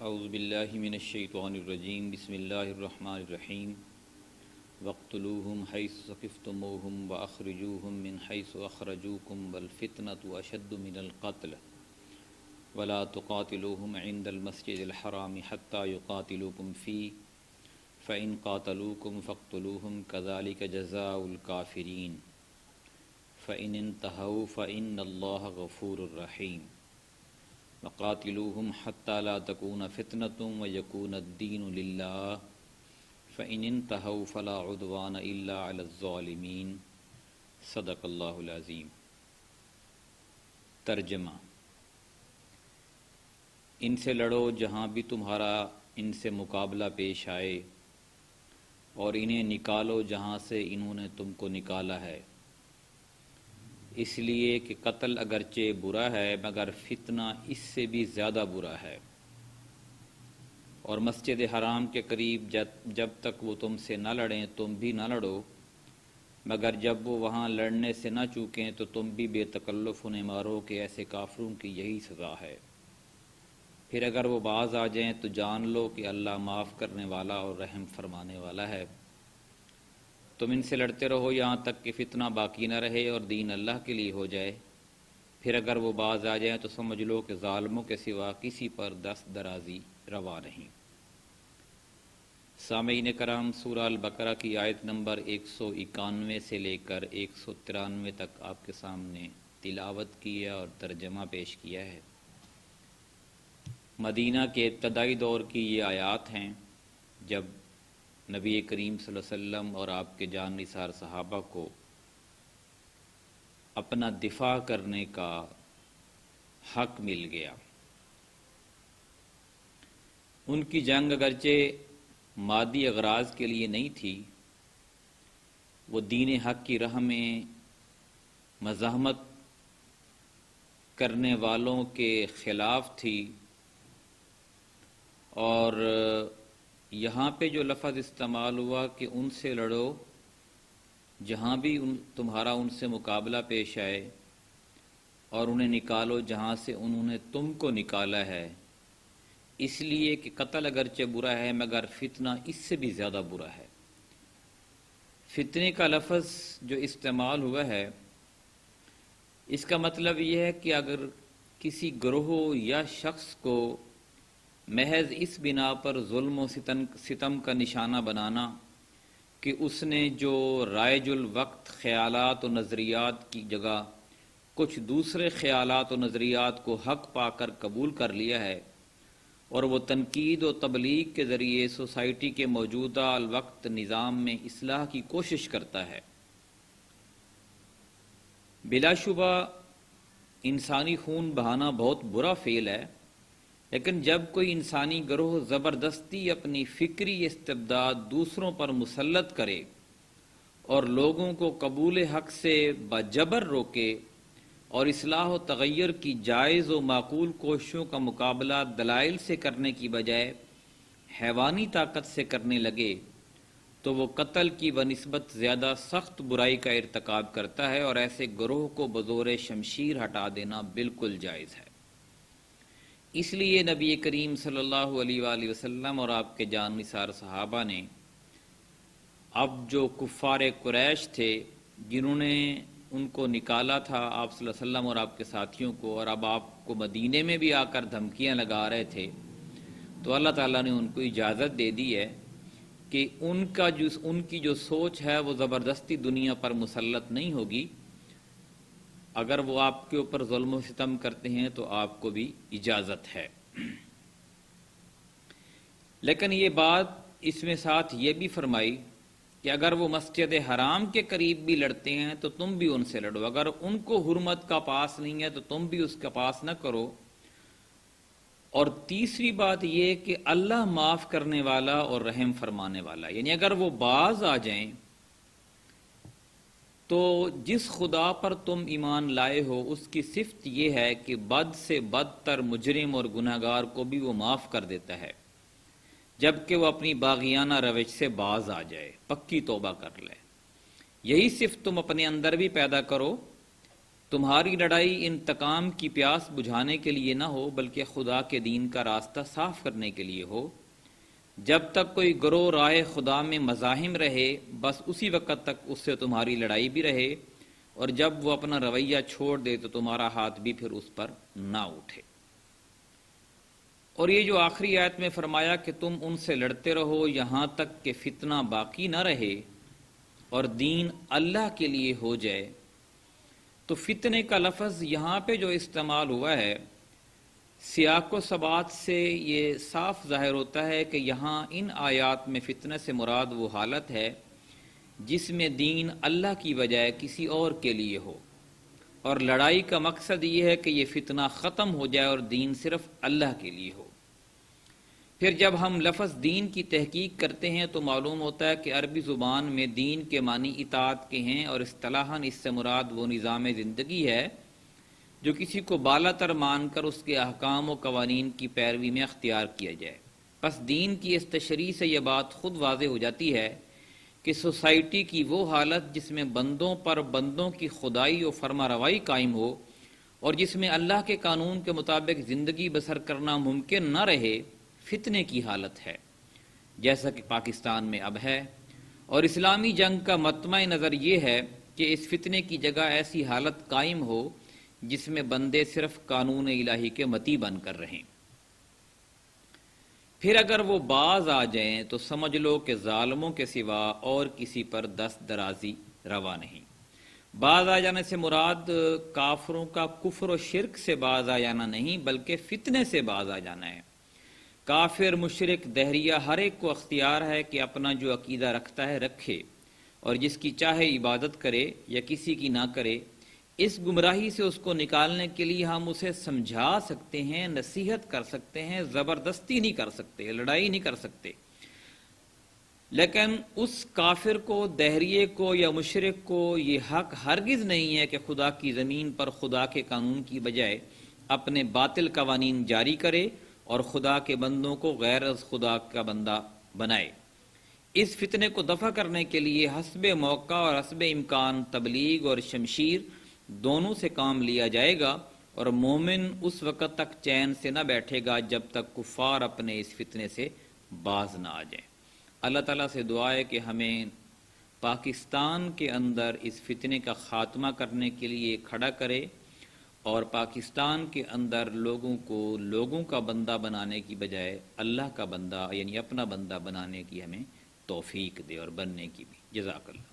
اعوذ باللہ من الشیطان الرجیم بسم اللہ الرحمن الرحیم وَاقْتُلُوهُمْ حَيْثُ ثَقِفْتُمُوهُمْ وَأَخْرِجُوهُمْ مِنْ حَيْثُ أَخْرَجُوكُمْ وَالْفِتْنَةُ أَشَدُّ مِنَ الْقَتْلِ وَلَا تُقَاتِلُوهُمْ عِنْدَ الْمَسْجِدِ الْحَرَامِ حَتَّى يُقَاتِلُوكُمْ فِيهِ فَإِنْ قَاتَلُوكُمْ فَاقْتُلُوهُمْ كَذَلِكَ جَزَاءُ الْكَافِرِينَ فَإِنِ انْتَهَوْا فَإِنَّ اللَّهَ غَفُورٌ رَحِيمٌ وَقَاتِلُوهُمْ حَتَّى لَا تَكُونَ فِتْنَةٌ وَيَكُونَ الدِّينُ لِلَّهِ فَإِنِ انْتَهَوْا فَلَا عُدْوَانَ إِلَّا عَلَى الظَّالِمِينَ صدق اللہ العظیم۔ ترجمہ: ان سے لڑو جہاں بھی تمہارا ان سے مقابلہ پیش آئے، اور انہیں نکالو جہاں سے انہوں نے تم کو نکالا ہے، اس لیے کہ قتل اگرچہ برا ہے مگر فتنہ اس سے بھی زیادہ برا ہے، اور مسجد حرام کے قریب جب تک وہ تم سے نہ لڑیں تم بھی نہ لڑو، مگر جب وہ وہاں لڑنے سے نہ چوکیں تو تم بھی بے تکلف انہیں مارو کہ ایسے کافروں کی یہی سزا ہے۔ پھر اگر وہ باز آ جائیں تو جان لو کہ اللہ معاف کرنے والا اور رحم فرمانے والا ہے۔ تم ان سے لڑتے رہو یہاں تک کہ فتنہ باقی نہ رہے اور دین اللہ کے لیے ہو جائے، پھر اگر وہ باز آ جائیں تو سمجھ لو کہ ظالموں کے سوا کسی پر دست درازی روا نہیں۔ سامعین کرام، سورہ البقرہ کی آیت نمبر 191 سے لے کر 193 تک آپ کے سامنے تلاوت کی ہے اور ترجمہ پیش کیا ہے۔ مدینہ کے ابتدائی دور کی یہ آیات ہیں جب نبی کریم صلی اللہ علیہ وسلم اور آپ کے جان نثار صحابہ کو اپنا دفاع کرنے کا حق مل گیا۔ ان کی جنگ اگرچہ مادی اغراض کے لیے نہیں تھی، وہ دین حق کی راہ میں مزاحمت کرنے والوں کے خلاف تھی، اور یہاں پہ جو لفظ استعمال ہوا کہ ان سے لڑو جہاں بھی تمہارا ان سے مقابلہ پیش آئے، اور انہیں نکالو جہاں سے انہوں نے تم کو نکالا ہے، اس لیے کہ قتل اگرچہ برا ہے مگر فتنہ اس سے بھی زیادہ برا ہے۔ فتنے کا لفظ جو استعمال ہوا ہے اس کا مطلب یہ ہے کہ اگر کسی گروہ یا شخص کو محض اس بنا پر ظلم و ستم کا نشانہ بنانا کہ اس نے جو رائج الوقت خیالات و نظریات کی جگہ کچھ دوسرے خیالات و نظریات کو حق پا کر قبول کر لیا ہے، اور وہ تنقید و تبلیغ کے ذریعے سوسائٹی کے موجودہ الوقت نظام میں اصلاح کی کوشش کرتا ہے، بلا شبہ انسانی خون بہانا بہت برا فعل ہے، لیکن جب کوئی انسانی گروہ زبردستی اپنی فکری استبداد دوسروں پر مسلط کرے اور لوگوں کو قبول حق سے بجبر روکے اور اصلاح و تغیر کی جائز و معقول کوششوں کا مقابلہ دلائل سے کرنے کی بجائے حیوانی طاقت سے کرنے لگے، تو وہ قتل کی بنسبت زیادہ سخت برائی کا ارتکاب کرتا ہے، اور ایسے گروہ کو بزور شمشیر ہٹا دینا بالکل جائز ہے۔ اس لیے نبی کریم صلی اللہ علیہ وآلہ وسلم اور آپ کے جان نثار صحابہ نے اب جو کفار قریش تھے جنہوں نے ان کو نکالا تھا آپ صلی اللہ علیہ وسلم اور آپ کے ساتھیوں کو، اور اب آپ کو مدینے میں بھی آ کر دھمکیاں لگا رہے تھے، تو اللہ تعالیٰ نے ان کو اجازت دے دی ہے کہ ان کی جو سوچ ہے وہ زبردستی دنیا پر مسلط نہیں ہوگی۔ اگر وہ آپ کے اوپر ظلم و ستم کرتے ہیں تو آپ کو بھی اجازت ہے، لیکن یہ بات اس میں ساتھ یہ بھی فرمائی کہ اگر وہ مسجد حرام کے قریب بھی لڑتے ہیں تو تم بھی ان سے لڑو، اگر ان کو حرمت کا پاس نہیں ہے تو تم بھی اس کا پاس نہ کرو۔ اور تیسری بات یہ کہ اللہ معاف کرنے والا اور رحم فرمانے والا، یعنی اگر وہ باز آ جائیں تو جس خدا پر تم ایمان لائے ہو اس کی صفت یہ ہے کہ بد سے بدتر مجرم اور گناہگار کو بھی وہ معاف کر دیتا ہے، جبکہ وہ اپنی باغیانہ روش سے باز آ جائے، پکی توبہ کر لے۔ یہی صفت تم اپنے اندر بھی پیدا کرو تمہاری لڑائی انتقام کی پیاس بجھانے کے لیے نہ ہو بلکہ خدا کے دین کا راستہ صاف کرنے کے لیے ہو۔ جب تک کوئی گروہ راہ خدا میں مزاحم رہے بس اسی وقت تک اس سے تمہاری لڑائی بھی رہے، اور جب وہ اپنا رویہ چھوڑ دے تو تمہارا ہاتھ بھی پھر اس پر نہ اٹھے۔ اور یہ جو آخری آیت میں فرمایا کہ تم ان سے لڑتے رہو یہاں تک کہ فتنہ باقی نہ رہے اور دین اللہ کے لیے ہو جائے، تو فتنے کا لفظ یہاں پہ جو استعمال ہوا ہے سیاق و سبات سے یہ صاف ظاہر ہوتا ہے کہ یہاں ان آیات میں فتنہ سے مراد وہ حالت ہے جس میں دین اللہ کی بجائے کسی اور کے لیے ہو، اور لڑائی کا مقصد یہ ہے کہ یہ فتنہ ختم ہو جائے اور دین صرف اللہ کے لیے ہو۔ پھر جب ہم لفظ دین کی تحقیق کرتے ہیں تو معلوم ہوتا ہے کہ عربی زبان میں دین کے معنی اطاعت کے ہیں، اور اصطلاحاً اس سے مراد وہ نظام زندگی ہے جو کسی کو بالا تر مان کر اس کے احکام و قوانین کی پیروی میں اختیار کیا جائے۔ پس دین کی اس تشریح سے یہ بات خود واضح ہو جاتی ہے کہ سوسائٹی کی وہ حالت جس میں بندوں پر بندوں کی خدائی و فرما روائی قائم ہو اور جس میں اللہ کے قانون کے مطابق زندگی بسر کرنا ممکن نہ رہے، فتنے کی حالت ہے، جیسا کہ پاکستان میں اب ہے۔ اور اسلامی جنگ کا مطمع نظر یہ ہے کہ اس فتنے کی جگہ ایسی حالت قائم ہو جس میں بندے صرف قانون الہی کے مطیع بن کر رہیں۔ پھر اگر وہ باز آ جائیں تو سمجھ لو کہ ظالموں کے سوا اور کسی پر دست درازی روا نہیں۔ باز آ جانے سے مراد کافروں کا کفر و شرک سے باز آ جانا نہیں بلکہ فتنے سے باز آ جانا ہے۔ کافر، مشرک، دہریہ ہر ایک کو اختیار ہے کہ اپنا جو عقیدہ رکھتا ہے رکھے، اور جس کی چاہے عبادت کرے یا کسی کی نہ کرے۔ اس گمراہی سے اس کو نکالنے کے لیے ہم اسے سمجھا سکتے ہیں، نصیحت کر سکتے ہیں، زبردستی نہیں کر سکتے، لڑائی نہیں کر سکتے، لیکن اس کافر کو، دہریے کو یا مشرک کو یہ حق ہرگز نہیں ہے کہ خدا کی زمین پر خدا کے قانون کی بجائے اپنے باطل قوانین جاری کرے اور خدا کے بندوں کو غیر از خدا کا بندہ بنائے۔ اس فتنے کو دفع کرنے کے لیے حسب موقع اور حسب امکان تبلیغ اور شمشیر دونوں سے کام لیا جائے گا، اور مومن اس وقت تک چین سے نہ بیٹھے گا جب تک کفار اپنے اس فتنے سے باز نہ آ جائیں۔ اللہ تعالیٰ سے دعا ہے کہ ہمیں پاکستان کے اندر اس فتنے کا خاتمہ کرنے کے لیے کھڑا کرے، اور پاکستان کے اندر لوگوں کو لوگوں کا بندہ بنانے کی بجائے اللہ کا بندہ یعنی اپنا بندہ بنانے کی ہمیں توفیق دے اور بننے کی بھی۔ جزاک اللہ۔